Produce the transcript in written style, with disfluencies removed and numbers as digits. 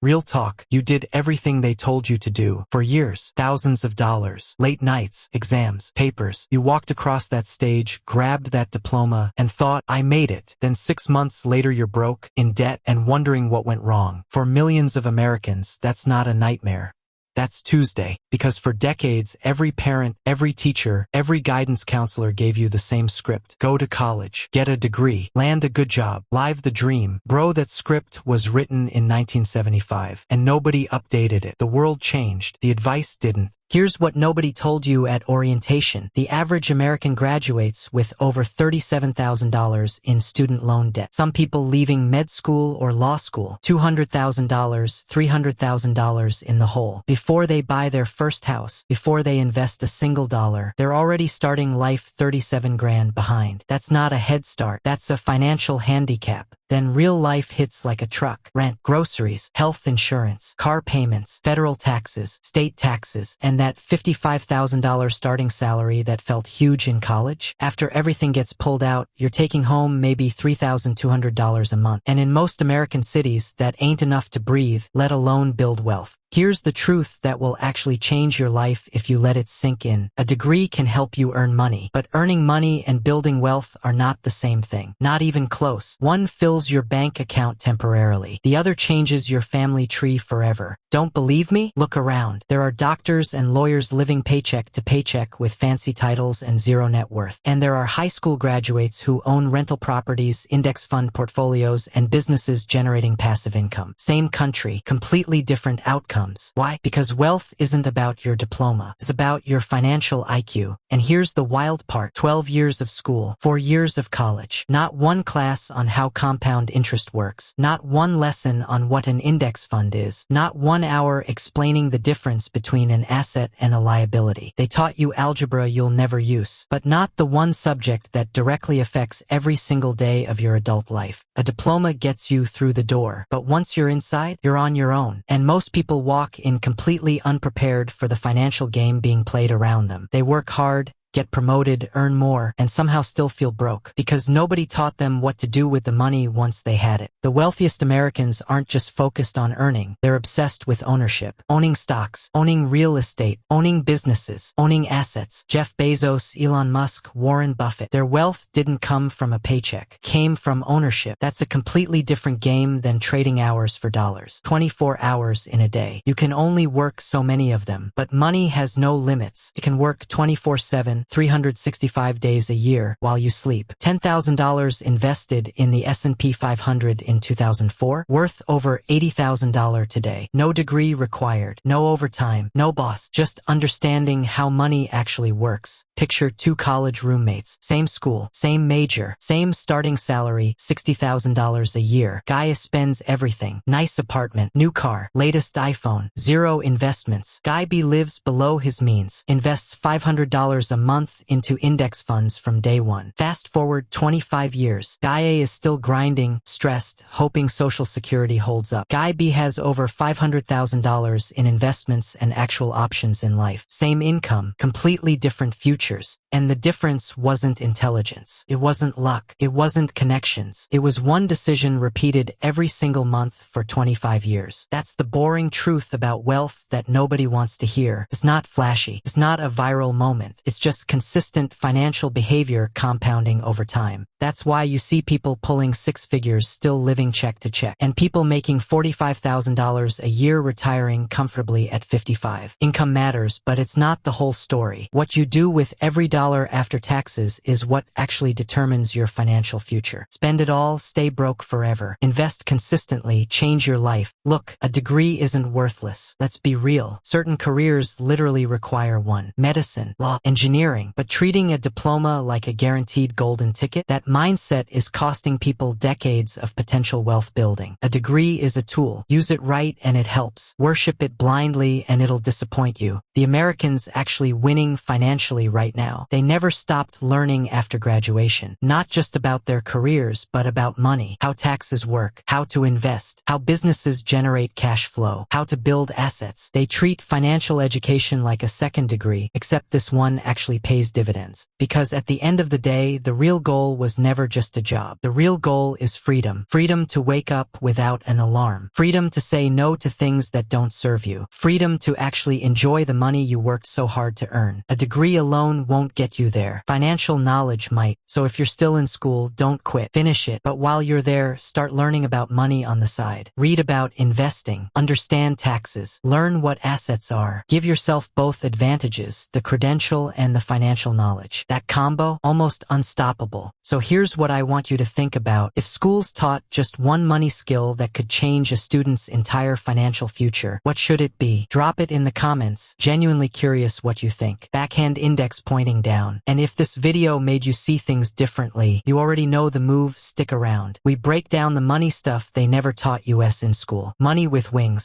Real talk, you did everything they told you to do. For years, thousands of dollars, late nights, exams, papers. You walked across that stage, grabbed that diploma, and thought, I made it. Then 6 months later you're broke, in debt, and wondering what went wrong. For millions of Americans, that's not a nightmare. That's Tuesday, because for decades, every parent, every teacher, every guidance counselor gave you the same script. Go to college, get a degree, land a good job, live the dream. Bro, that script was written in 1975, and nobody updated it. The world changed, the advice didn't. Here's what nobody told you at orientation. The average American graduates with over $37,000 in student loan debt. Some people leaving med school or law school, $200,000, $300,000 in the hole. Before they buy their first house, before they invest a single dollar, they're already starting life 37 grand behind. That's not a head start. That's a financial handicap. Then real life hits like a truck. Rent, groceries, health insurance, car payments, federal taxes, state taxes, and that $55,000 starting salary that felt huge in college. After everything gets pulled out, you're taking home maybe $3,200 a month. And in most American cities, that ain't enough to breathe, let alone build wealth. Here's the truth that will actually change your life if you let it sink in. A degree can help you earn money, but earning money and building wealth are not the same thing. Not even close. One fills your bank account temporarily. The other changes your family tree forever. Don't believe me? Look around. There are doctors and lawyers living paycheck to paycheck with fancy titles and zero net worth. And there are high school graduates who own rental properties, index fund portfolios, and businesses generating passive income. Same country, completely different outcomes. Why? Because wealth isn't about your diploma. It's about your financial IQ. And here's the wild part. 12 years of school, 4 years of college. Not one class on how compound interest works. Not one lesson on what an index fund is. Not 1 hour explaining the difference between an asset and a liability. They taught you algebra you'll never use, but not the one subject that directly affects every single day of your adult life. A diploma gets you through the door, but once you're inside, you're on your own. And most people walk in completely unprepared for the financial game being played around them. They work hard, get promoted, earn more, and somehow still feel broke because nobody taught them what to do with the money once they had it. The wealthiest Americans aren't just focused on earning, they're obsessed with ownership. Owning stocks, owning real estate, owning businesses, owning assets. Jeff Bezos, Elon Musk, Warren Buffett. Their wealth didn't come from a paycheck, came from ownership. That's a completely different game than trading hours for dollars. 24 hours in a day. You can only work so many of them, but money has no limits. It can work 24/7, 365 days a year while you sleep. $10,000 invested in the S&P 500 in 2004, worth over $80,000 today. No degree required, no overtime, no boss, just understanding how money actually works. Picture 2 college roommates, same school, same major, same starting salary, $60,000 a year. Guy spends everything. Nice apartment, new car, latest iPhone, zero investments. Guy B lives below his means, invests $500 a month into index funds from day one. Fast forward 25 years. Guy A is still grinding, stressed, hoping Social Security holds up. Guy B has over $500,000 in investments and actual options in life. Same income, completely different futures. And the difference wasn't intelligence. It wasn't luck. It wasn't connections. It was one decision repeated every single month for 25 years. That's the boring truth about wealth that nobody wants to hear. It's not flashy. It's not a viral moment. It's just consistent financial behavior compounding over time. That's why you see people pulling 6 figures still living check to check, and people making $45,000 a year retiring comfortably at 55. Income matters, but it's not the whole story. What you do with every dollar after taxes is what actually determines your financial future. Spend it all, stay broke forever. Invest consistently, change your life. Look, a degree isn't worthless. Let's be real. Certain careers literally require one. Medicine, law, engineering. But treating a diploma like a guaranteed golden ticket, that mindset is costing people decades of potential wealth building. A degree is a tool. Use it right and it helps. Worship it blindly and it'll disappoint you. The Americans actually winning financially right now. They never stopped learning after graduation. Not just about their careers, but about money, how taxes work, how to invest, how businesses generate cash flow, how to build assets. They treat financial education like a second degree, except this one actually pays dividends. Because at the end of the day, the real goal was never just a job. The real goal is freedom. Freedom to wake up without an alarm. Freedom to say no to things that don't serve you. Freedom to actually enjoy the money you worked so hard to earn. A degree alone won't get you there. Financial knowledge might. So if you're still in school, don't quit. Finish it. But while you're there, start learning about money on the side. Read about investing. Understand taxes. Learn what assets are. Give yourself both advantages, the credential and the financial knowledge. That combo, almost unstoppable. So here's what I want you to think about. If schools taught just one money skill that could change a student's entire financial future, what should it be? Drop it in the comments. Genuinely curious what you think. Backhand index pointing down. And if this video made you see things differently, you already know the move, stick around. We break down the money stuff they never taught us in school. Money with wings.